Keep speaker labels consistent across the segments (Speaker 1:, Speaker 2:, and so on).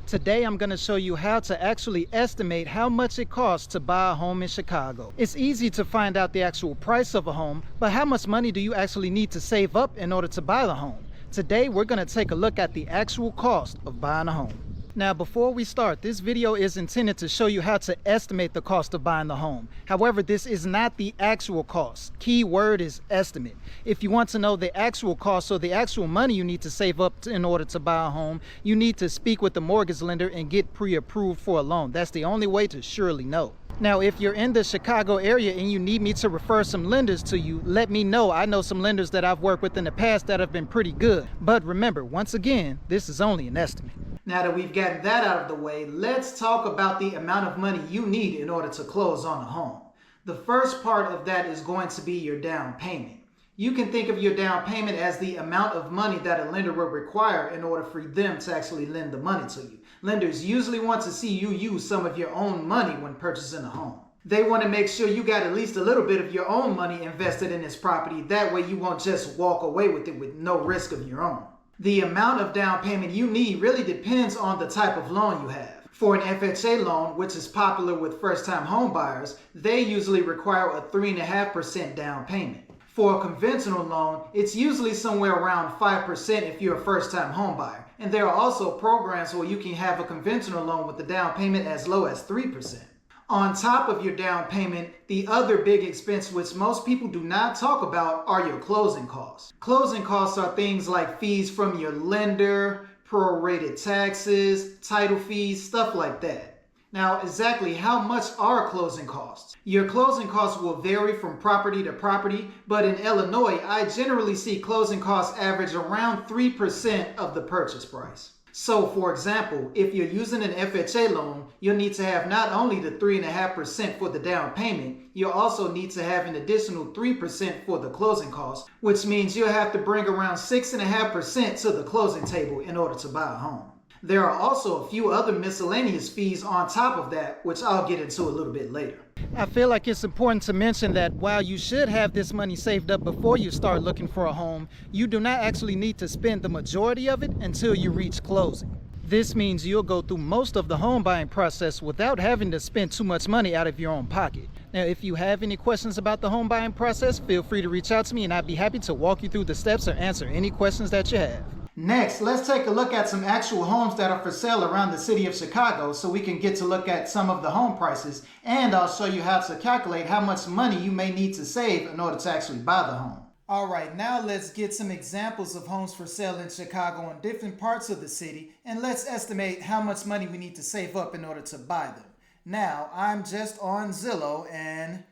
Speaker 1: Today I'm going to show you how to actually estimate how much it costs to buy a home in Chicago. It's easy to find out the actual price of a home, but how much money do you actually need to save up in order to buy the home? Today we're going to take a look at the actual cost of buying a home. Now before we start, this video is intended to show you how to estimate the cost of buying the home. However, this is not the actual cost. Key word is estimate. If you want to know the actual cost or the actual money you need to save up in order to buy a home, you need to speak with the mortgage lender and get pre-approved for a loan. That's the only way to surely know. Now, if you're in the Chicago area and you need me to refer some lenders to you, let me know. I know some lenders that I've worked with in the past that have been pretty good. But remember, once again, this is only an estimate. Now that we've gotten that out of the way, let's talk about the amount of money you need in order to close on a home. The first part of that is going to be your down payment. You can think of your down payment as the amount of money that a lender will require in order for them to actually lend the money to you. Lenders usually want to see you use some of your own money when purchasing a home. They want to make sure you got at least a little bit of your own money invested in this property. That way you won't just walk away with it with no risk of your own. The amount of down payment you need really depends on the type of loan you have. For an FHA loan, which is popular with first-time home buyers, they usually require a 3.5% down payment. For a conventional loan, it's usually somewhere around 5% if you're a first-time home buyer. And there are also programs where you can have a conventional loan with the down payment as low as 3%. On top of your down payment, the other big expense which most people do not talk about are your closing costs. Closing costs are things like fees from your lender, prorated taxes, title fees, stuff like that. Now, exactly how much are closing costs? Your closing costs will vary from property to property, but in Illinois, I generally see closing costs average around 3% of the purchase price. So, for example, if you're using an FHA loan, you'll need to have not only the 3.5% for the down payment, you'll also need to have an additional 3% for the closing costs, which means you'll have to bring around 6.5% to the closing table in order to buy a home. There are also a few other miscellaneous fees on top of that, which I'll get into a little bit later. I feel like it's important to mention that while you should have this money saved up before you start looking for a home, you do not actually need to spend the majority of it until you reach closing. This means you'll go through most of the home buying process without having to spend too much money out of your own pocket. Now, if you have any questions about the home buying process, feel free to reach out to me and I'd be happy to walk you through the steps or answer any questions that you have. Next, let's take a look at some actual homes that are for sale around the city of Chicago so we can get to look at some of the home prices, and I'll show you how to calculate how much money you may need to save in order to actually buy the home. Alright, now let's get some examples of homes for sale in Chicago in different parts of the city, and let's estimate how much money we need to save up in order to buy them. Now, I'm just on Zillow and,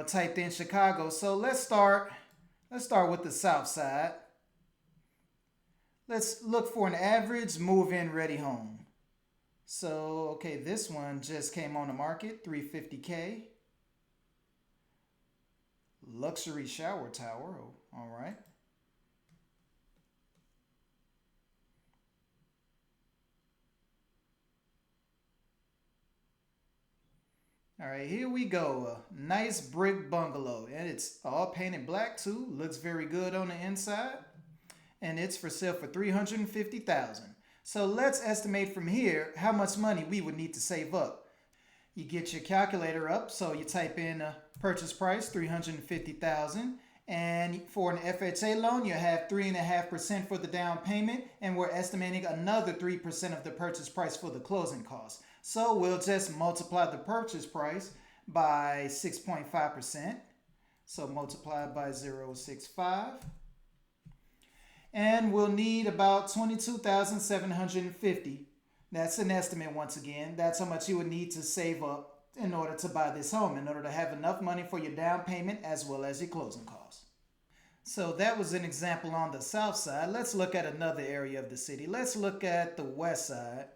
Speaker 1: typed in Chicago, so let's start with the south side. Let's look for an average move-in ready home. So, okay, this one just came on the market, $350K. Luxury shower tower, all right. All right, here we go. A nice brick bungalow, and it's all painted black too. Looks very good on the inside. And it's for sale for $350,000. So let's estimate from here how much money we would need to save up. You get your calculator up, so you type in a purchase price, $350,000. And for an FHA loan, you have 3.5% for the down payment, and we're estimating another 3% of the purchase price for the closing costs. So we'll just multiply the purchase price by 6.5%. So multiply by 0.65. And we'll need about $22,750. That's an estimate once again. That's how much you would need to save up in order to buy this home, in order to have enough money for your down payment as well as your closing costs. So that was an example on the south side. Let's look at another area of the city. Let's look at the west side.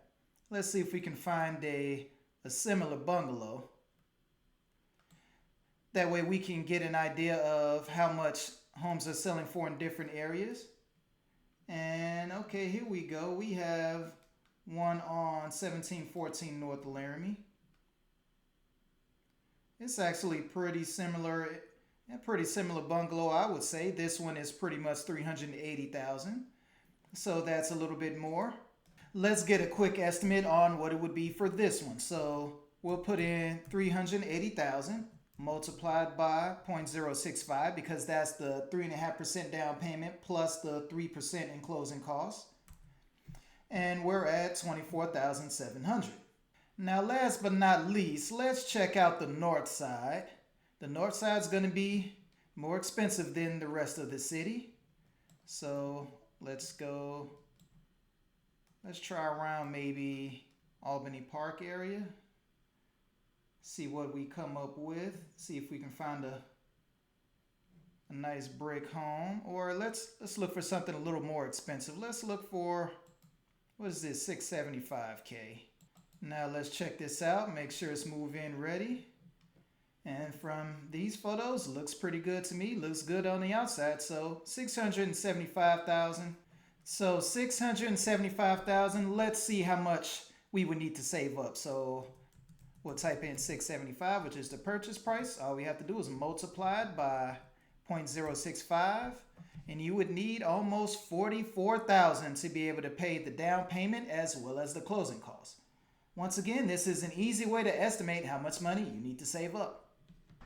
Speaker 1: Let's see if we can find a similar bungalow. That way we can get an idea of how much homes are selling for in different areas. And okay, here we go. We have one on 1714 North Laramie. It's actually pretty similar bungalow, I would say. This one is pretty much $380,000. So that's a little bit more. Let's get a quick estimate on what it would be for this one. So we'll put in 380,000 multiplied by 0.065 because that's the 3.5% down payment plus the 3% in closing costs. And we're at 24,700. Now, last but not least, let's check out the north side. The north side is going to be more expensive than the rest of the city. So let's try around maybe Albany Park area. See what we come up with. See if we can find a nice brick home. Or let's look for something a little more expensive. Let's look for, what is this, $675K. Now let's check this out. Make sure it's move-in ready. And from these photos, looks pretty good to me. Looks good on the outside. So 675,000. So 675,000. Let's see how much we would need to save up. So we'll type in 675, which is the purchase price. All we have to do is multiply it by 0.065. And you would need almost 44,000 to be able to pay the down payment as well as the closing costs. Once again, this is an easy way to estimate how much money you need to save up.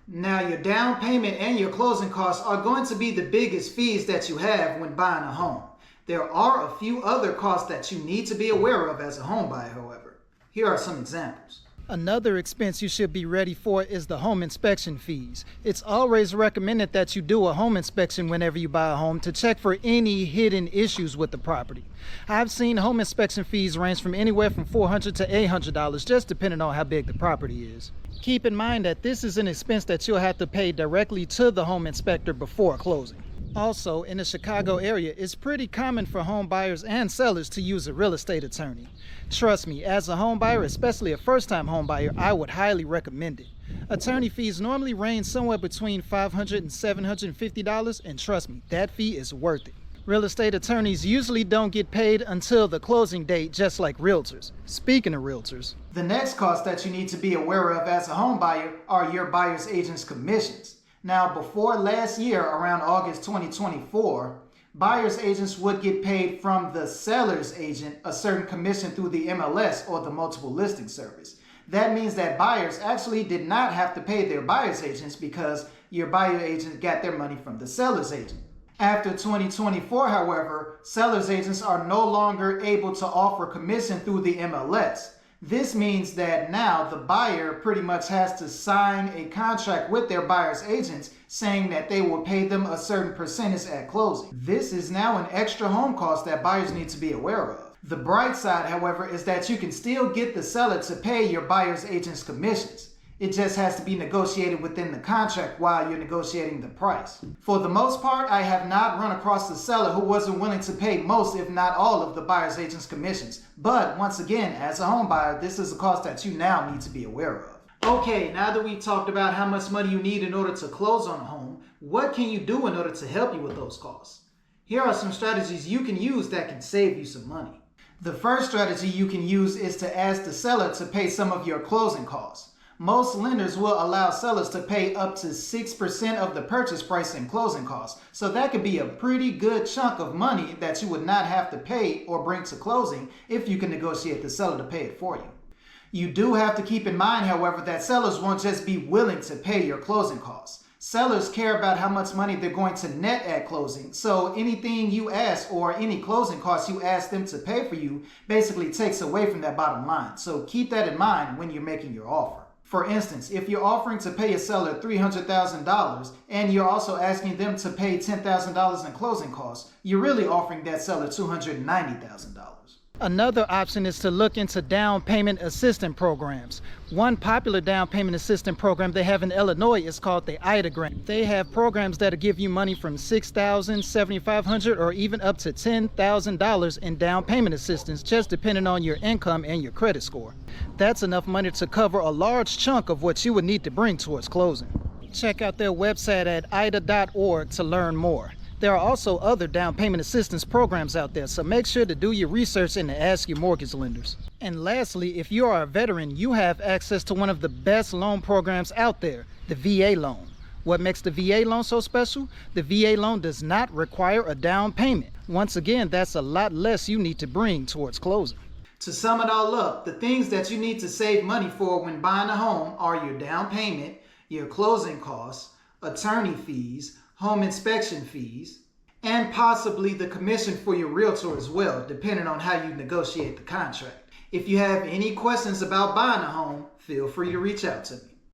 Speaker 1: Now, your down payment and your closing costs are going to be the biggest fees that you have when buying a home. There are a few other costs that you need to be aware of as a home buyer, however. Here are some examples. Another expense you should be ready for is the home inspection fees. It's always recommended that you do a home inspection whenever you buy a home to check for any hidden issues with the property. I've seen home inspection fees range from anywhere from $400 to $800, just depending on how big the property is. Keep in mind that this is an expense that you'll have to pay directly to the home inspector before closing. Also, in the Chicago area, it's pretty common for home buyers and sellers to use a real estate attorney. Trust me, as a home buyer, especially a first-time home buyer, I would highly recommend it. Attorney fees normally range somewhere between $500 and $750, and trust me, that fee is worth it. Real estate attorneys usually don't get paid until the closing date, just like realtors. Speaking of realtors, the next cost that you need to be aware of as a home buyer are your buyer's agent's commissions. Now, before last year, around August 2024, buyer's agents would get paid from the seller's agent a certain commission through the MLS or the multiple listing service. That means that buyers actually did not have to pay their buyer's agents because your buyer agent got their money from the seller's agent. After 2024, however, seller's agents are no longer able to offer commission through the MLS. This means that now the buyer pretty much has to sign a contract with their buyer's agents saying that they will pay them a certain percentage at closing. This is now an extra home cost that buyers need to be aware of. The bright side, however, is that you can still get the seller to pay your buyer's agent's commissions. It just has to be negotiated within the contract while you're negotiating the price. For the most part, I have not run across a seller who wasn't willing to pay most, if not all, of the buyer's agent's commissions. But once again, as a home buyer, this is a cost that you now need to be aware of. Okay, now that we talked about how much money you need in order to close on a home, what can you do in order to help you with those costs? Here are some strategies you can use that can save you some money. The first strategy you can use is to ask the seller to pay some of your closing costs. Most lenders will allow sellers to pay up to 6% of the purchase price in closing costs. So that could be a pretty good chunk of money that you would not have to pay or bring to closing if you can negotiate the seller to pay it for you. You do have to keep in mind, however, that sellers won't just be willing to pay your closing costs. Sellers care about how much money they're going to net at closing. So anything you ask or any closing costs you ask them to pay for you basically takes away from that bottom line. So keep that in mind when you're making your offer. For instance, if you're offering to pay a seller $300,000 and you're also asking them to pay $10,000 in closing costs, you're really offering that seller $290,000. Another option is to look into down payment assistance programs. One popular down payment assistance program they have in Illinois is called the IDA grant. They have programs that give you money from $6,000, $7,500, or even up to $10,000 in down payment assistance, just depending on your income and your credit score. That's enough money to cover a large chunk of what you would need to bring towards closing. Check out their website at ida.org to learn more. There are also other down payment assistance programs out there, so make sure to do your research and to ask your mortgage lenders. And lastly, if you are a veteran, you have access to one of the best loan programs out there, the VA loan. What makes the VA loan so special? The VA loan does not require a down payment. Once again, that's a lot less you need to bring towards closing. To sum it all up, the things that you need to save money for when buying a home are your down payment, your closing costs, attorney fees, home inspection fees, and possibly the commission for your realtor as well, depending on how you negotiate the contract. If you have any questions about buying a home, feel free to reach out to me.